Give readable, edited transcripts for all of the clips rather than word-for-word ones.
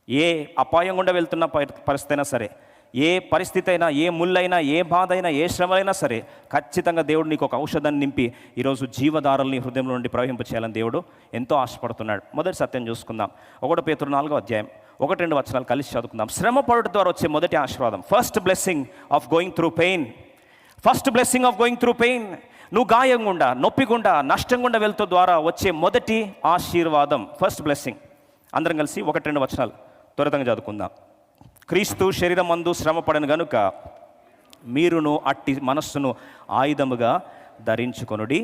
ఏ అపాయం గుండా వెళ్తున్న పరిస్థితి అయినా సరే, ఏ పరిస్థితి అయినా, ఏ ముళ్ళైనా, ఏ బాధ అయినా, ఏ శ్రమ అయినా సరే, ఖచ్చితంగా దేవుడు నీకు ఒక ఔషధాన్ని నింపి ఈరోజు జీవధారల్ని హృదయంలో నుండి ప్రవహింపచేయాలని దేవుడు ఎంతో ఆశపడుతున్నాడు. మొదటి సత్యం చూసుకుందాం. 1 పేతురు 4వ అధ్యాయం 1-2 వచనాలు కలిసి చదువుకుందాం. శ్రమ పడుట ద్వారా వచ్చే మొదటి ఆశీర్వాదం, first blessing of going through pain. First blessing of going through pain. నువ్వు గాయం గుండా, నొప్పి గుండా, నష్టం గుండా వెళ్తూ ద్వారా వచ్చే మొదటి ఆశీర్వాదం, ఫస్ట్ బ్లెస్సింగ్. అందరం కలిసి 1-2 వచనాలు త్వరితంగా చదువుకుందాం. క్రీస్తు శరీరమందు శ్రమ పడను గనుక మీరును అట్టి మనస్సును ఆయుధముగా ధరించుకొనుడి.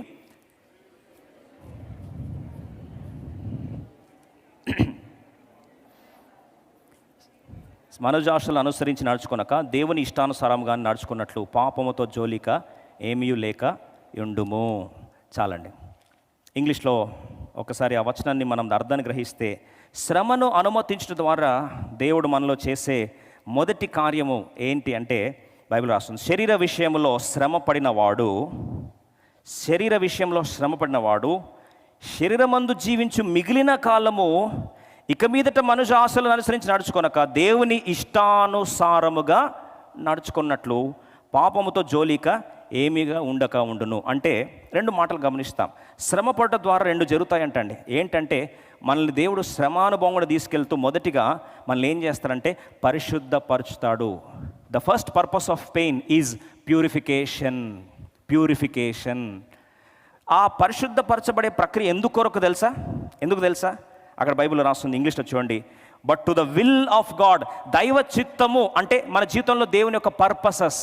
మనోజాషులు అనుసరించి నడుచుకొనక దేవుని ఇష్టానుసారంగా నడుచుకున్నట్లు పాపముతో జోలిక ఏమీ లేక యుండుము. చాలండి. ఇంగ్లీష్లో ఒకసారి ఆ వచనాన్ని మనం అర్థాన్ని గ్రహిస్తే, శ్రమను అనుమతించడం ద్వారా దేవుడు మనలో చేసే మొదటి కార్యము ఏంటి అంటే, బైబిల్ రాస్తుంది, శరీర విషయంలో శ్రమ పడినవాడు శరీరమందు జీవించు మిగిలిన కాలము ఇక మీదట మనుషు ఆశలను అనుసరించి నడుచుకొనక దేవుని ఇష్టానుసారముగా నడుచుకున్నట్లు పాపముతో జోలిక ఏమీగా ఉండక ఉండును. అంటే 2 మాటలు గమనిస్తాం. శ్రమ పడటం ద్వారా 2 జరుగుతాయంటండి. ఏంటంటే, మనల్ని దేవుడు శ్రమానుభవం కూడా తీసుకెళ్తూ మొదటిగా మనల్ని ఏం చేస్తారంటే పరిశుద్ధపరుచుతాడు. The first purpose of pain is purification. ఆ పరిశుద్ధపరచబడే ప్రక్రియ ఎందుకు తెలుసా? అక్కడ బైబిల్లో రాస్తుంది, ఇంగ్లీష్లో చూడండి. But to the will of God, దైవ చిత్తము అంటే మన జీవితంలో దేవుని యొక్క పర్పసెస్.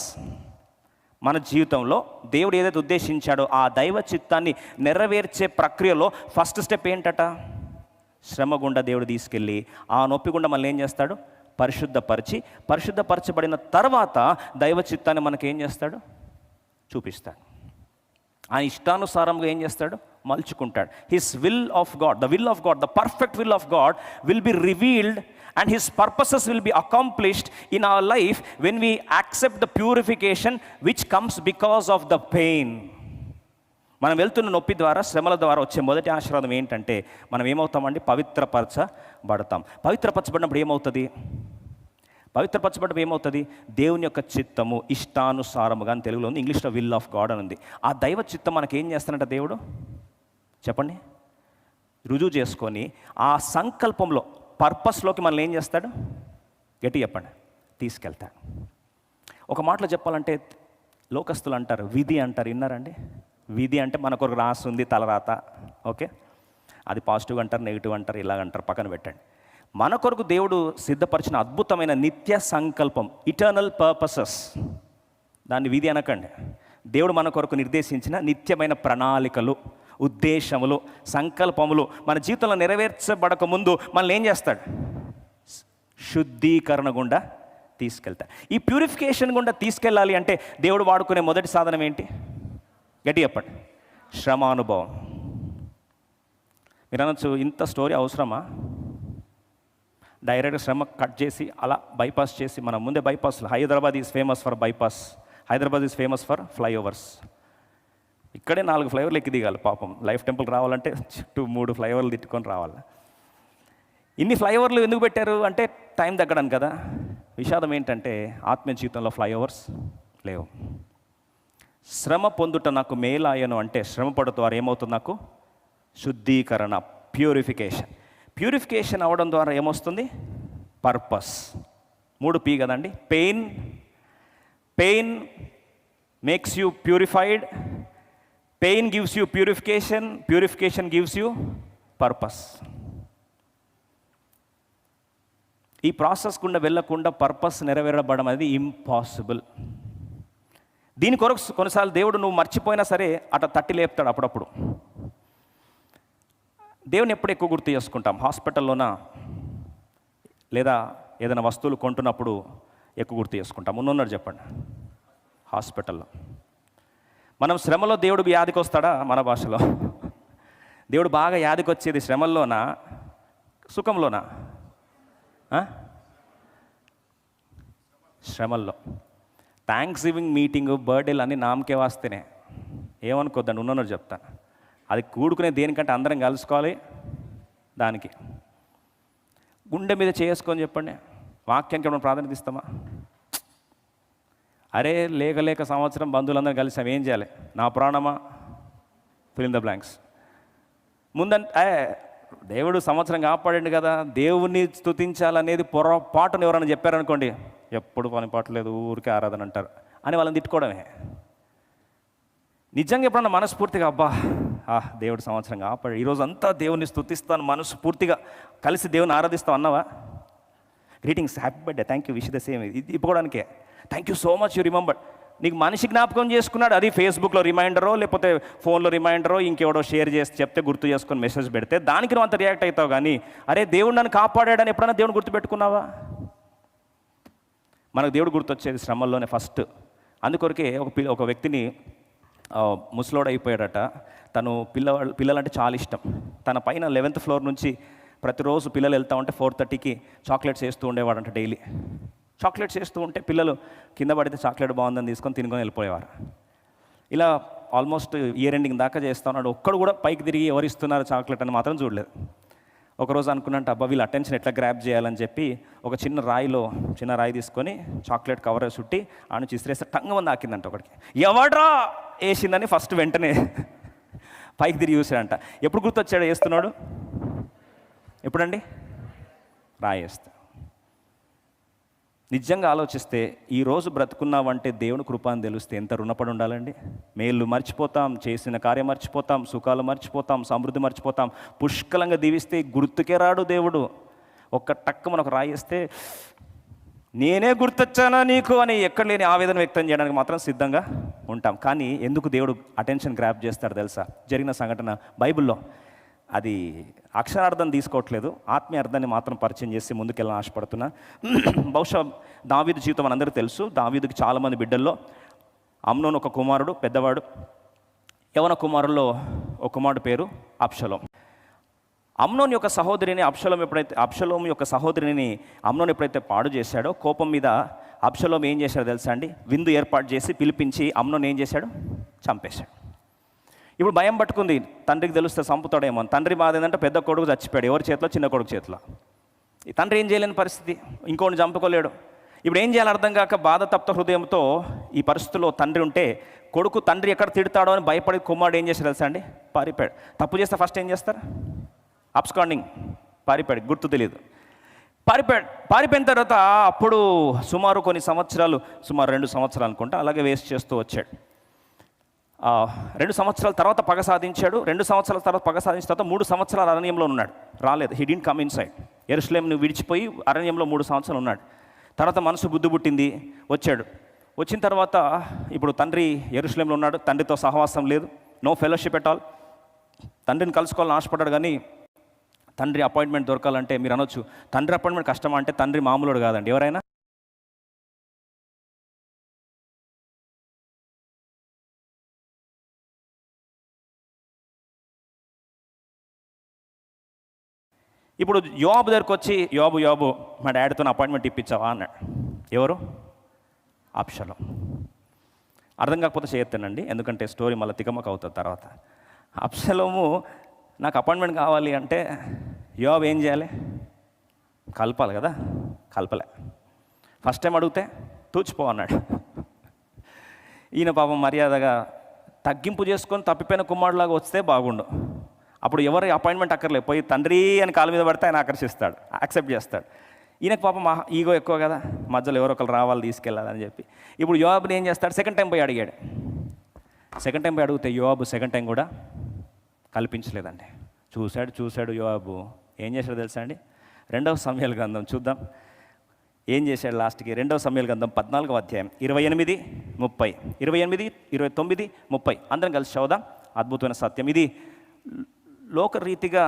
మన జీవితంలో దేవుడు ఏదైతే ఉద్దేశించాడో ఆ దైవ చిత్తాన్ని నెరవేర్చే ప్రక్రియలో ఫస్ట్ స్టెప్ ఏంటట? శ్రమ గుండా దేవుడు తీసుకెళ్ళి ఆ నొప్పి గుండా మనల్ని ఏం చేస్తాడు? పరిశుద్ధపరచబడిన తర్వాత దైవ చిత్తాన్ని మనకేం చేస్తాడు? చూపిస్తాడు. ఆ ఇష్టానుసారంగా ఏం చేస్తాడు? మలుచుకుంటాడు. His will of God, the will of God, the perfect will of God will be revealed and his purposes will be accomplished in our life when we accept the purification which comes because of the pain. మనం వెళ్తున్న నొప్పి ద్వారా, శ్రమల ద్వారా వచ్చే మొదటి ఆశీర్వాదం ఏంటంటే, మనం ఏమవుతామండి? పవిత్రపరచబడతాం. పవిత్రపరచబడినప్పుడు ఏమవుతుంది? దేవుని యొక్క చిత్తము ఇష్టానుసారముగా అని తెలుగులో ఉంది, ఇంగ్లీష్లో విల్ ఆఫ్ గాడ్ అని ఉంది. ఆ దైవ చిత్తం మనకి ఏం చేస్తానంట దేవుడు? చెప్పండి. రుజువు చేసుకొని ఆ సంకల్పంలో, పర్పస్లోకి మనల్ని ఏం చేస్తాడు? గట్టి చెప్పండి. తీసుకెళ్తాడు. ఒక మాటలో చెప్పాలంటే, లోకస్తులు అంటారు, విధి అంటారు. విన్నారండి? విధి అంటే మనకు ఒక రాసి ఉంది, తలరాత. ఓకే, అది పాజిటివ్ అంటారు, నెగిటివ్ అంటారు, ఇలాగంటారు, పక్కన పెట్టండి. మన కొరకు దేవుడు సిద్ధపరిచిన అద్భుతమైన నిత్య సంకల్పం, ఇటర్నల్ పర్పసెస్, దాన్ని విధి అనకండి. దేవుడు మన కొరకు నిర్దేశించిన నిత్యమైన ప్రణాళికలు, ఉద్దేశములు, సంకల్పములు మన జీవితంలో నెరవేర్చబడక ముందు మనల్ని ఏం చేస్తాడు? శుద్ధీకరణ గుండా తీసుకెళ్తాడు. ఈ ప్యూరిఫికేషన్ గుండా తీసుకెళ్ళాలి అంటే దేవుడు వాడుకునే మొదటి సాధనం ఏంటి? గట్టి చెప్పండి. శ్రమానుభవం. మీరు అనొచ్చు, ఇంత స్టోరీ అవసరమా? డైరెక్ట్ శ్రమ కట్ చేసి అలా బైపాస్ చేసి, మన ముందే బైపాస్లు. Hyderabad is famous for bypass, Hyderabad is famous for flyovers. ఇక్కడే 4 ఫ్లైఓవర్లు ఎక్కి దిగాలి పాపం. లైఫ్ టెంపుల్ రావాలంటే చుట్టూ 3 ఫ్లైఓవర్లు తిట్టుకొని రావాలి. ఇన్ని ఫ్లైఓవర్లు ఎందుకు పెట్టారు అంటే టైం తగ్గడానికి కదా. విషాదం ఏంటంటే ఆత్మీయ జీవితంలో ఫ్లైఓవర్స్ లేవు. శ్రమ పొందుట నాకు మేలాయను అంటే, శ్రమ పడటం ద్వారా ఏమవుతుంది? నాకు శుద్ధీకరణ, ప్యూరిఫికేషన్ అవ్వడం ద్వారా ఏమొస్తుంది? పర్పస్. 3P కదండి. Pain makes you purified, pain gives you purification gives you purpose. ఈ ప్రాసెస్ గుండా వెళ్ళకుండా పర్పస్ నెరవేరబడడం అనేది ఇంపాసిబుల్. దీని కొరకు కొన్నిసార్లు దేవుడు నువ్వు మర్చిపోయినా సరే అట్లా తట్టి లేపుతాడు అప్పుడప్పుడు. దేవుని ఎప్పుడు ఎక్కువ గుర్తు చేసుకుంటాం? హాస్పిటల్లోనా, లేదా ఏదైనా వస్తువులు కొంటున్నప్పుడు ఎక్కువ గుర్తు చేసుకుంటాం? ఉన్నన్నారు చెప్పండి. హాస్పిటల్లో. మనం శ్రమలో దేవుడు యాదికి వస్తాడా? మన భాషలో దేవుడు బాగా యాదికి వచ్చేది శ్రమల్లోనా, సుఖంలోనా? శ్రమల్లో. థ్యాంక్స్ గివింగ్ మీటింగ్, బర్త్డేలు అన్నీ నామకే వాస్తేనే. ఏమనుకోద్దండి, ఉన్నోరు చెప్తాను. అది కూడుకునే దేనికంటే అందరం కలుసుకోవాలి దానికి. గుండె మీద చేసుకొని చెప్పండి, వాక్యానికి మనం ప్రాధాన్యత ఇస్తామా? అరే లేక సంవత్సరం బంధువులందరూ కలిసాం, ఏం చేయాలి? నా ప్రాణమా, ఫిల్ ఇన్ ద బ్లాంక్స్. ముందంటే దేవుడు సంవత్సరం కాపాడండి కదా, దేవుణ్ణి స్తుతించాలనేది పొరపాటును ఎవరైనా చెప్పారనుకోండి, ఎప్పుడు పని పాటలేదు, ఊరికే ఆరాధన అంటారు అని వాళ్ళని తిట్టుకోవడమే. నిజంగా ఎప్పుడన్నా మనస్ఫూర్తిగా అబ్బా దేవుడు సంవత్సరం కాపాడు, ఈరోజు అంతా దేవుణ్ణి స్తుతిస్తాను, మనస్ఫూర్తిగా కలిసి దేవుని ఆరాధిస్తాం అన్నావా? Greetings, happy birthday, thank you, wish the same, ఇది ఇప్పుకోవడానికే. Thank you so much, you remember. నీకు మనిషి జ్ఞాపకం చేసుకున్నాడు, అది ఫేస్బుక్లో రిమైండరో లేకపోతే ఫోన్లో రిమైండరో ఇంకెవడో షేర్ చేసి చెప్తే గుర్తు చేసుకొని మెసేజ్ పెడితే దానికి నువ్వు అంత రియాక్ట్ అవుతావు. కానీ అరే దేవుడు నన్ను కాపాడాడని ఎప్పుడైనా దేవుడు గుర్తుపెట్టుకున్నావా? మనకు దేవుడు గుర్తొచ్చేది శ్రమల్లోనే ఫస్ట్. అందుకొరకే ఒక వ్యక్తిని ముసలోడు అయిపోయాడట. తను పిల్లలంటే చాలా ఇష్టం. తన పైన 11th ఫ్లోర్ నుంచి ప్రతిరోజు పిల్లలు వెళ్తూ ఉంటే 4:30కి చాక్లెట్స్ వేస్తూ ఉండేవాడంట. డైలీ చాక్లెట్స్ వేస్తూ ఉంటే పిల్లలు కింద పడితే చాక్లెట్ బాగుందని తీసుకొని తినుకొని వెళ్ళిపోయేవారు. ఇలా ఆల్మోస్ట్ ఇయర్ ఎండింగ్ దాకా చేస్తూ ఉన్నాడు. ఒక్కడు కూడా పైకి తిరిగి ఎవరిస్తున్నారు చాక్లెట్ అని మాత్రం చూడలేదు. ఒకరోజు అనుకున్నట్టు అబ్బా వీళ్ళ అటెన్షన్ ఎట్లా గ్రాప్ చేయాలని చెప్పి ఒక చిన్న రాయి తీసుకొని చాక్లెట్ కవర్ చుట్టి ఆ నుంచి ఇసిరేస్తే టంగమంది ఆకిందంట ఒకటికి. ఎవడ్రా వేసిందని ఫస్ట్ వెంటనే పైకి తిరిగి చూసాడంట. ఎప్పుడు గుర్తొచ్చాడు వేస్తున్నాడు? ఎప్పుడండి? రాయి వేస్తా. నిజంగా ఆలోచిస్తే ఈరోజు బ్రతుకున్నావంటే దేవుని కృప అని తెలిస్తే ఎంత రుణపడి ఉండాలండి. మేళ్ళు మర్చిపోతాం, చేసిన కార్యం మర్చిపోతాం, సుఖాలు మర్చిపోతాం, సమృద్ధి మర్చిపోతాం. పుష్కలంగా దీవిస్తే గుర్తుకే రాడు దేవుడు. ఒక్క టక్కు మనకు రాయిస్తే నేనే గుర్తొచ్చానా నీకు అని ఎక్కడ లేని ఆవేదన వ్యక్తం చేయడానికి మాత్రం సిద్ధంగా ఉంటాం. కానీ ఎందుకు దేవుడు అటెన్షన్ గ్రాప్ చేస్తాడు తెలుసా? జరిగిన సంఘటన బైబిల్లో అది అక్షరార్థం తీసుకోవట్లేదు, ఆత్మీయ అర్థాన్ని మాత్రం పరిచయం చేసి ముందుకెళ్ళని ఆశపడుతున్నా. బహుశా దావీదు జీవితం మనందరికీ తెలుసు. దావీదుకి చాలామంది బిడ్డల్లో అమ్నోను ఒక కుమారుడు, పెద్దవాడు. యవన కుమారుల్లో ఒక కుమారుడు పేరు అబ్షలోం. అమ్నోన్ యొక్క సహోదరిని అబ్షలోం యొక్క సహోదరిని అమ్నోన్ ఎప్పుడైతే పాడు చేశాడో, కోపం మీద అబ్షలోం ఏం చేశాడో తెలుసా అండి? విందు ఏర్పాటు చేసి పిలిపించి అమ్నోన్ ఏం చేశాడు? చంపేశాడు. ఇప్పుడు భయం పట్టుకుంది, తండ్రికి తెలిస్తే చంపుతాడేమో. తండ్రి బాధ ఏంటంటే పెద్ద కొడుకు చచ్చిపోయాడు, ఎవరి చేతిలో? చిన్న కొడుకు చేతిలో. ఈ తండ్రి ఏం చేయలేని పరిస్థితి, ఇంకోటి చంపుకోలేడు. ఇప్పుడు ఏం చేయాలి అర్థం కాక బాధ తప్త హృదయంతో ఈ పరిస్థితుల్లో తండ్రి ఉంటే, కొడుకు తండ్రి ఎక్కడ తిడతాడో అని భయపడి కుమారుడు ఏం చేశాడు తెలుసా అండి? పారిపోయాడు. తప్పు చేస్తే ఫస్ట్ ఏం చేస్తారు? అబ్స్కాండింగ్, పారిపోయాడు, గుర్తు తెలియదు. పారిపోయిన తర్వాత అప్పుడు సుమారు కొన్ని సంవత్సరాలు, సుమారు 2 సంవత్సరాలు అనుకుంటా, అలాగే వేస్ట్ చేస్తూ వచ్చాడు. 2 సంవత్సరాల తర్వాత పగ సాధించాడు. 2 సంవత్సరాల తర్వాత పగ సాధించిన తర్వాత 3 సంవత్సరాలు అరణ్యంలో ఉన్నాడు. రాలేదు. He didn't come inside. యెరూషలేమును విడిచిపోయి అరణ్యంలో 3 సంవత్సరాలు ఉన్నాడు. తర్వాత మనసు బుద్ధి పుట్టింది, వచ్చాడు. వచ్చిన తర్వాత ఇప్పుడు తండ్రి యెరూషలేములో ఉన్నాడు, తండ్రితో సహవాసం లేదు, నో ఫెలోషిప్ ఎట్ ఆల్. తండ్రిని కలుసుకోవాలని ఆశపడ్డాడు, కానీ తండ్రి అపాయింట్మెంట్ దొరకాలంటే మీరు అనొచ్చు, తండ్రి అపాయింట్మెంట్ కష్టమా అంటే తండ్రి మామూలుడు కాదండి. ఎవరైనా ఇప్పుడు యోబు దగ్గరకు వచ్చి, యోబు మా డాడీతో అపాయింట్మెంట్ ఇప్పించావా అన్నాడు. ఎవరు? అబ్షలోం. అర్థం కాకపోతే చేయొత్తానండి, ఎందుకంటే స్టోరీ మళ్ళీ తికమక అవుతుంది తర్వాత. అబ్షలోము నాకు అపాయింట్మెంట్ కావాలి అంటే యోబు ఏం చేయాలి? కలపాలి కదా, కలపలే. ఫస్ట్ టైం అడిగితే తూచిపో అన్నాడు. ఈయన పాపం మర్యాదగా తగ్గింపు చేసుకొని తప్పిపోయిన కుమారులాగా వస్తే బాగుండు. అప్పుడు ఎవరి అపాయింట్మెంట్ అక్కర్లేదు, పోయి తండ్రి అని కాళ్ళ మీద పడితే ఆయన ఆకర్షిస్తాడు, యాక్సెప్ట్ చేస్తాడు. ఈయనకు పాపం ఈగో ఎక్కువ కదా, మధ్యలో ఎవరో ఒకరు రావాలి, తీసుకెళ్ళాలని చెప్పి. ఇప్పుడు యోబుని ఏం చేస్తాడు? సెకండ్ టైం పోయి అడిగాడు. సెకండ్ టైం పోయి అడిగితే యోబు సెకండ్ టైం కూడా కల్పించలేదండి. చూశాడు యోబు. ఏం చేశాడు తెలుసా అండి? 2వ సమూయేలు గ్రంథం చూద్దాం ఏం చేశాడు లాస్ట్కి. 2వ సమూయేలు గ్రంథం 14వ అధ్యాయం 28, 30, 28, 29, 30 అందరం కలిసి చదువుదాం. అద్భుతమైన సత్యం ఇది. లోకరీతిగా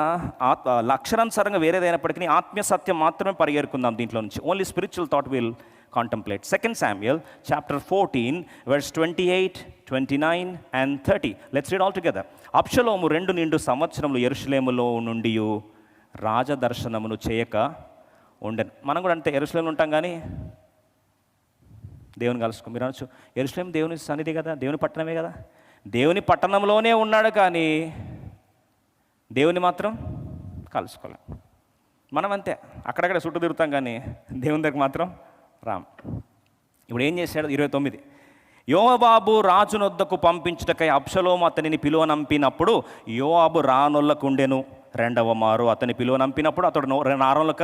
అక్షరానుసారంగా వేరేదైనప్పటికీ ఆత్మీయ సత్యం మాత్రమే పరిగెరుకుందాం దీంట్లో నుంచి. Only spiritual thought will contemplate. 2 Samuel chapter 14 verse 28, 29 and 30. Let's read all together. అబ్షలోము 2 నిండు సంవత్సరములు యెరూషలేములో నుండి రాజదర్శనమును చేయక ఉండెను. మనం కూడా అంటే యెరూషలేములో ఉంటాం, కానీ దేవుని కలుసుకో. మీరు అనొచ్చు, యెరూషలేము దేవుని సన్నిధి కదా, దేవుని పట్టణమే కదా. దేవుని పట్టణంలోనే ఉన్నాడు, కానీ దేవుని మాత్రం కలుసుకోలే. మనం అంతే, అక్కడక్కడ చుట్టూ తిరుగుతాం కానీ దేవుని దగ్గర మాత్రం రామ్. ఇప్పుడు ఏం చేశాడు? 29, యోవాబు రాజునొద్దకు పంపించుటకై అబ్షలోము అతనిని పిలువనంపినప్పుడు యోవాబు రానొల్లకుండెను. రెండవ మారు అతని పిలువనంపినప్పుడు అతడు నారొల్లక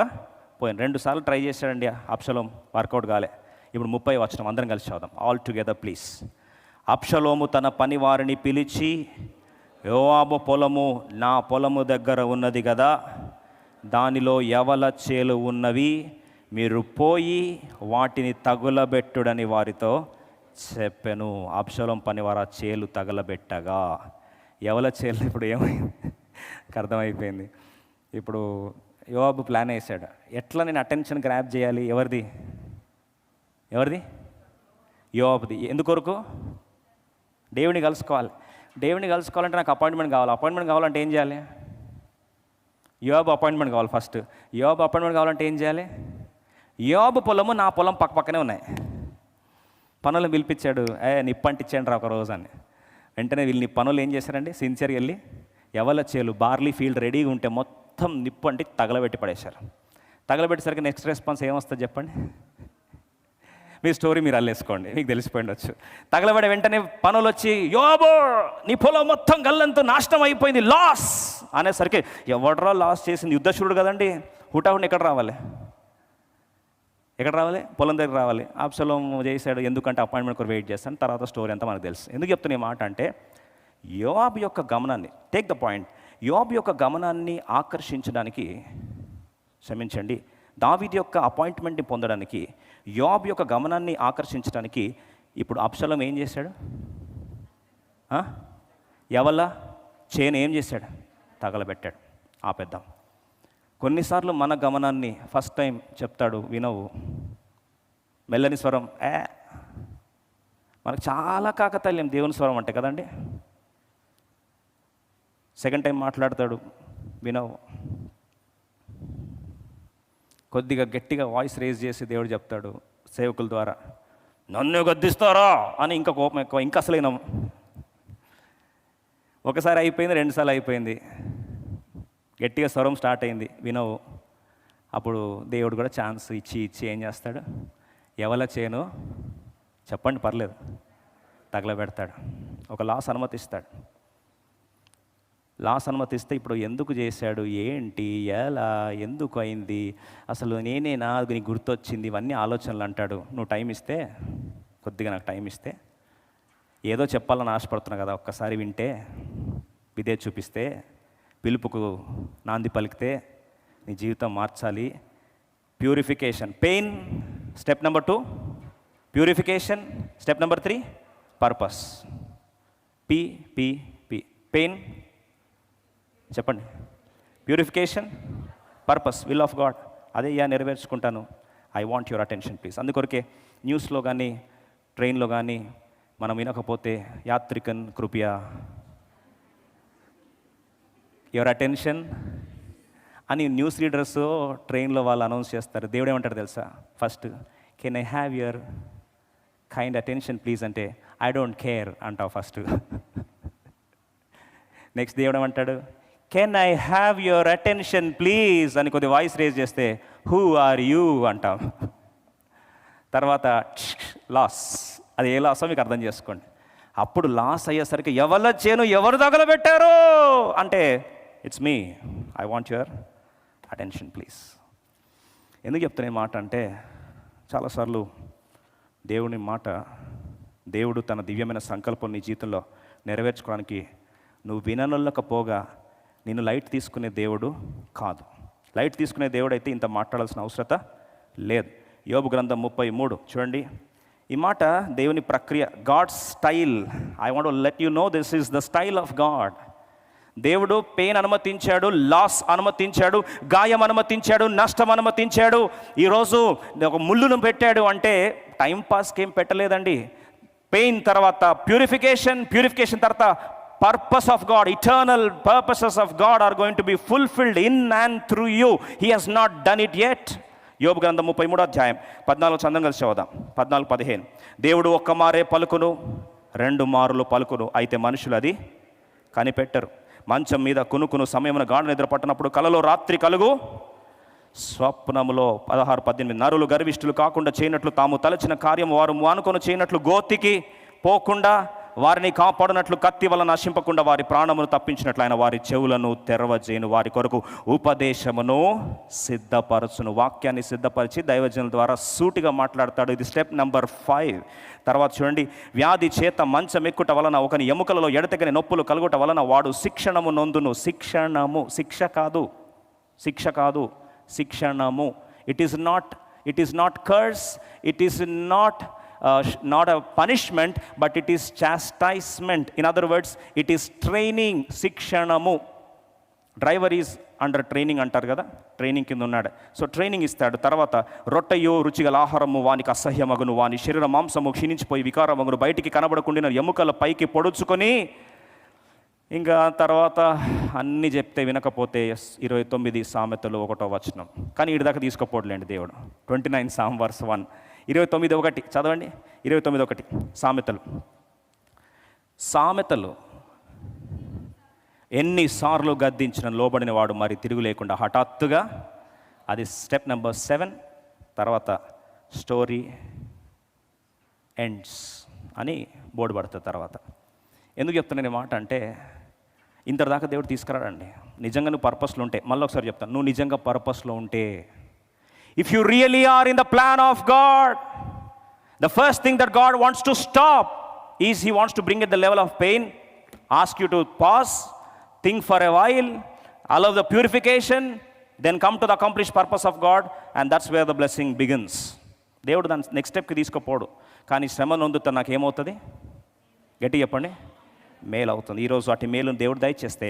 పోయాను. 2 సార్లు ట్రై చేశాడండి అబ్షలోము, వర్కౌట్ కాలే. ఇప్పుడు 30 వచనం అందరం కలిసి చదుదాం, ఆల్ టుగెదర్ ప్లీజ్. అబ్షలోము తన పని వారిని పిలిచి, యోవాబు పొలము నా పొలము దగ్గర ఉన్నది కదా, దానిలో యవల చేలు ఉన్నవి, మీరు పోయి వాటిని తగులబెట్టుడని వారితో చెప్పెను. అబ్షలోము పనివారు ఆ చేలు తగలబెట్టగా, యవల చేలు ఇప్పుడు ఏమైంది అర్థమైపోయింది. ఇప్పుడు యోవాబు ప్లాన్ వేసాడు, ఎట్లా నేను అటెన్షన్ గ్రాప్ చేయాలి? ఎవరిది? యోవాబుది. ఎందుకొరకు? దేవుని కలుసుకోవాలి. దేవుని కలుసుకోవాలంటే నాకు అపాయింట్మెంట్ కావాలి. అపాయింట్మెంట్ కావాలంటే ఏం చేయాలి? యోవాబు అపాయింట్మెంట్ కావాలి ఫస్ట్. యోవాబు అపాయింట్మెంట్ కావాలంటే ఏం చేయాలి? యోవాబు పొలము నా పొలం పక్కనే ఉన్నాయి. పనులు పిలిపించాడు, నిప్పంటిచ్చాడు రా ఒక రోజు అని. వెంటనే వీళ్ళని పనులు ఏం చేశారండి? సిన్సియర్గా వెళ్ళి యవల చేలు బార్లీ ఫీల్డ్ రెడీగా ఉంటే మొత్తం నిప్పు అంటే తగలబెట్టి పడేశారు. తగలబెట్టేసరికి నెక్స్ట్ రెస్పాన్స్ ఏమొస్తుంది చెప్పండి? మీ స్టోరీ మీరు అల్లేసుకోండి, మీకు తెలిసిపోయిండొచ్చు. తగలబడే వెంటనే పనులు వచ్చి, యోవాబు నీ పొలం మొత్తం గల్లంతా నాశనం అయిపోయింది, లాస్ అనేసరికి, ఎవడరా లాస్ చేసింది? యుద్ధశూరుడు కదండి, హుటాహుడిని ఎక్కడ రావాలి? పొలం దగ్గర రావాలి. అబ్షలోము చేశాడు, ఎందుకంటే అపాయింట్మెంట్ కొరకు వెయిట్ చేస్తాను. తర్వాత స్టోరీ అంతా మనకు తెలుసు. ఎందుకు చెప్తున్నా ఈ మాట అంటే, యోవాబు యొక్క గమనాన్ని, టేక్ ద పాయింట్, యోవాబు యొక్క గమనాన్ని ఆకర్షించడానికి, క్షమించండి, దావీదు యొక్క అపాయింట్మెంట్ని పొందడానికి, యోవాబు యొక్క గమనాన్ని ఆకర్షించడానికి ఇప్పుడు అబ్షలోము ఏం చేశాడు? యవల చేను ఏం చేశాడు? తగలబెట్టాడు. ఆపేద్దాం. కొన్నిసార్లు మన గమనాన్ని ఫస్ట్ టైం చెప్తాడు, వినవు, మెల్లని స్వరం, మనకు చాలా కాకతాళ్యం దేవుని స్వరం అంటే కదండి. సెకండ్ టైం మాట్లాడతాడు, వినవు. కొద్దిగా గట్టిగా వాయిస్ రేజ్ చేసి దేవుడు చెప్తాడు సేవకుల ద్వారా, నన్ను గద్దిస్తారా అని ఇంకా కోపం ఎక్కువ, ఇంకా అసలైనాము. ఒకసారి అయిపోయింది, 2 సార్లు అయిపోయింది, గట్టిగా స్వరం స్టార్ట్ అయింది, వినవు. అప్పుడు దేవుడు కూడా ఛాన్స్ ఇచ్చి ఏం చేస్తాడు? యవల చేను, చెప్పండి పర్లేదు, తగలబెడతాడు. ఒక లాస్ అనుమతిస్తాడు. లాస్ అనుమతిస్తే ఇప్పుడు ఎందుకు చేశాడు, ఏంటి, ఎలా, ఎందుకు అయింది, అసలు నేనేనా, నీకు గుర్తొచ్చింది, ఇవన్నీ ఆలోచనలు అంటాడు. నువ్వు టైం ఇస్తే, కొద్దిగా నాకు టైం ఇస్తే, ఏదో చెప్పాలని ఆశపడుతున్నా కదా, ఒక్కసారి వింటే, విధేయత చూపిస్తే, పిలుపుకు నాంది పలికితే నీ జీవితం మార్చాలి. Purification, pain step number 2, purification step number 3, purpose. P pain, చెప్పండి, purification, purpose, will of God. అదే నెరవేర్చుకుంటాను. I want your attention please. అందుకొరకే న్యూస్లో కానీ ట్రైన్లో కానీ మనం వినకపోతే, యాత్రికన్ కృపయా యువర్ అటెన్షన్ అని న్యూస్ రీడర్స్ ట్రైన్లో వాళ్ళు అనౌన్స్ చేస్తారు. దేవుడు ఏమంటాడు తెలుసా? First, can I have your kind attention please అంటే, ఐ డోంట్ కేర్ అంటావు ఫస్ట్. నెక్స్ట్ దేవుడు ఏమంటాడు? Can I have your attention please అని కొద్ది వాయిస్ రేజ్ చేస్తే, హూ ఆర్ యూ అంటాం. తర్వాత లాస్, అది ఏ లాసో మీకు అర్థం చేసుకోండి. అప్పుడు లాస్ అయ్యేసరికి ఎవరి చేను ఎవరు తగలబెట్టారు అంటే, it's me, I want your attention please. ఎందుకు చెప్తున్నా ఈ మాట అంటే, చాలాసార్లు దేవుని మాట, దేవుడు తన దివ్యమైన సంకల్పం నీ జీవితంలో నెరవేర్చుకోవడానికి నువ్వు విననొల్లకపోగా నిన్ను లైట్ తీసుకునే దేవుడు కాదు. లైట్ తీసుకునే దేవుడు అయితే ఇంత మాట్లాడాల్సిన అవసరత లేదు. యోబు గ్రంథం 33 చూడండి. ఈ మాట దేవుని ప్రక్రియ, God's style. I want to let you know this is the style of God. దేవుడు పెయిన్ అనుమతించాడు, లాస్ అనుమతించాడు, గాయం అనుమతించాడు, నష్టం అనుమతించాడు. ఈరోజు ఒక ముళ్ళును పెట్టాడు అంటే టైంపాస్కి ఏం పెట్టలేదండి. పెయిన్ తర్వాత ప్యూరిఫికేషన్ తర్వాత purpose of God, eternal purposes of God are going to be fulfilled in and through you. He has not done it yet. యోబు గ్రంథం 33 అధ్యాయం 14 చందం కలిసి చదువుదాం. 14-15. దేవుడు ఒక్క మారే పలుకును, 2 మారులు పలుకును, అయితే మనుషులు అది కనిపెట్టరు. మంచం మీద కునుకును సమయమున గాఢ నిద్ర పట్టినప్పుడు కలలో రాత్రి కలుగు స్వప్నములో 16-18 నరులు గర్విష్ఠులు కాకుండా చేయనట్లు తాము తలచిన కార్యం వారు మానుకొని చేయనట్లు గోతికి పోకుండా వారిని కాపాడినట్లు కత్తి వలన నశింపకుండా వారి ప్రాణమును తప్పించినట్లు ఆయన వారి చెవులను తెరవజేయును, వారి కొరకు ఉపదేశమును సిద్ధపరచును. వాక్యాన్ని సిద్ధపరిచి దైవజనుల ద్వారా సూటిగా మాట్లాడతాడు. ఇది స్టెప్ నెంబర్ 5. తర్వాత చూడండి, వ్యాధి చేత మంచం ఎక్కుట వలన ఒకని ఎముకలలో ఎడతెగని నొప్పులు కలుగుట వలన వాడు శిక్షణము నొందును. శిక్ష కాదు శిక్షణము. It is not curse, it is not a punishment, but it is chastisement. In other words, it is training. శిక్షణము. డ్రైవర్ ఈజ్ అండర్ ట్రైనింగ్ అంటారు కదా, ట్రైనింగ్ కింద ఉన్నాడు. సో ట్రైనింగ్ ఇస్తాడు. తర్వాత రొట్టెయో రుచిగల ఆహారము వానికి అసహ్యమగును, వాని శరీర మాంసము క్షీణించిపోయి వికారమగును, బయటికి కనబడకుండా ఎముకల పైకి పొడుచుకొని. ఇంకా తర్వాత అన్నీ చెప్తే వినకపోతే 29 సామెతలు 1వ వచనం. కానీ ఇటు దాకా తీసుకుపోవట్లేండి దేవుడు. 29 Psalm verse 1, 29:1 చదవండి. 29:1 సామెతలు ఎన్నిసార్లు గద్దించిన లోబడిన వాడు మరి తిరుగు లేకుండా హఠాత్తుగా. అది స్టెప్ నెంబర్ 7. తర్వాత స్టోరీ ఎండ్స్ అని బోర్డు పడుతుంది. తర్వాత ఎందుకు చెప్తున్నాను ఈ మాట అంటే, ఇంతదాకా దేవుడు తీసుకురాడండి. నిజంగా నువ్వు పర్పస్లో ఉంటే, మళ్ళీ ఒకసారి చెప్తాను, నువ్వు నిజంగా పర్పస్లో ఉంటే, if you really are in the plan of God, the first thing that God wants to stop is he wants to bring at the level of pain, ask you to pass, think for a while, allow the purification, then come to the accomplished purpose of God, and that's where the blessing begins. దేవుడు దాని next స్టెప్కి తీసుకుపోడు. కానీ శ్రమ నొందుతా నాకేమవుతుంది? గట్టి చెప్పండి. మేలు అవుతుంది. ఈరోజు అటు మేలును దేవుడు దయచేస్తే